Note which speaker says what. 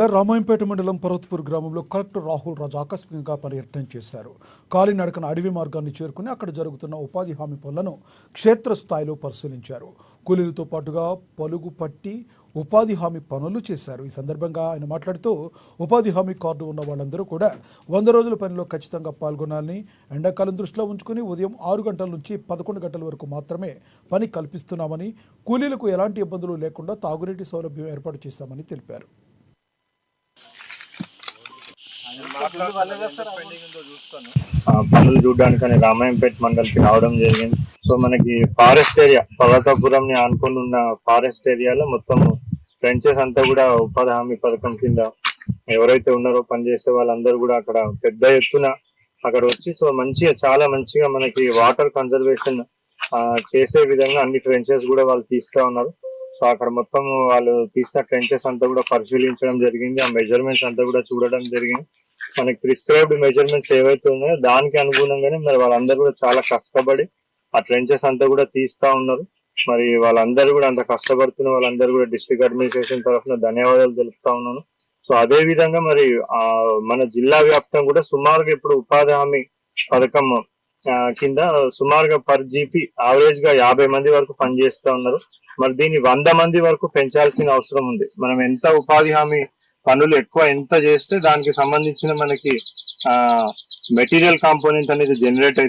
Speaker 1: రామాయంపేట మండలం పర్వతపూర్ గ్రామంలో కలెక్టర్ రాహుల్ రాజు ఆకస్మికంగా పర్యటన చేశారు. కాలినడకన అడవి మార్గాన్ని చేరుకుని అక్కడ జరుగుతున్న ఉపాధి హామీ పనులను క్షేత్రస్థాయిలో పరిశీలించారు. కూలీలతో పాటుగా పలుగు పట్టి ఉపాధి హామీ పనులు చేశారు. ఈ సందర్భంగా ఆయన మాట్లాడుతూ ఉపాధి హామీ కార్డు ఉన్న వాళ్ళందరూ కూడా 100 రోజుల పనిలో ఖచ్చితంగా పాల్గొనాలని, ఎండాకాలం దృష్టిలో ఉంచుకుని ఉదయం 6 గంటల నుంచి 11 గంటల వరకు మాత్రమే పని కల్పిస్తున్నామని, కూలీలకు ఎలాంటి ఇబ్బందులు లేకుండా తాగునీటి సౌలభ్యం ఏర్పాటు చేశామని తెలిపారు.
Speaker 2: పనులు చూడడానికని రామాయంపేట మండలికి రావడం జరిగింది. సో మనకి ఫారెస్ట్ ఏరియా పర్వతపురం ని ఆనుకొని ఉన్న ఫారెస్ట్ ఏరియాలో మొత్తం ట్రెంచెస్ అంతా కూడా ఉపాధి హామీ పథకం కింద ఎవరైతే ఉన్నారో పనిచేసే వాళ్ళందరూ కూడా అక్కడ పెద్ద ఎత్తున అక్కడ వచ్చి సో చాలా మంచిగా మనకి వాటర్ కన్జర్వేషన్ చేసే విధంగా అన్ని ట్రెంచెస్ కూడా వాళ్ళు తీస్తా ఉన్నారు. సో అక్కడ మొత్తం వాళ్ళు తీసిన ట్రెంచెస్ అంతా కూడా పరిశీలించడం జరిగింది. ఆ మెజర్మెంట్స్ అంతా కూడా చూడడం జరిగింది. మనకి ప్రిస్క్రైబ్డ్ మెజర్మెంట్స్ ఏవైతే ఉన్నాయో దానికి అనుగుణంగానే మరి వాళ్ళందరూ కూడా చాలా కష్టపడి ఆ ట్రెంచెస్ అంతా కూడా తీస్తా ఉన్నారు. మరి వాళ్ళందరూ కూడా అంత కష్టపడుతున్న వాళ్ళందరూ కూడా డిస్ట్రిక్ట్ అడ్మినిస్ట్రేషన్ తరఫున ధన్యవాదాలు తెలుపుతా ఉన్నాను. సో అదే విధంగా మరి మన జిల్లా వ్యాప్తంగా కూడా సుమారుగా ఇప్పుడు ఉపాధి హామీ పథకం కింద సుమారుగా పర్ జీపీ యావరేజ్ గా 50 మంది వరకు పనిచేస్తా ఉన్నారు. మరి దీన్ని 100 మంది వరకు పెంచాల్సిన అవసరం ఉంది. మనం ఎంత ఉపాధి హామీ పనులు ఎక్కువ ఎంత చేస్తే దానికి సంబంధించిన మనకి మెటీరియల్ కాంపోనెంట్ అనేది జనరేట్ అవుతుంది.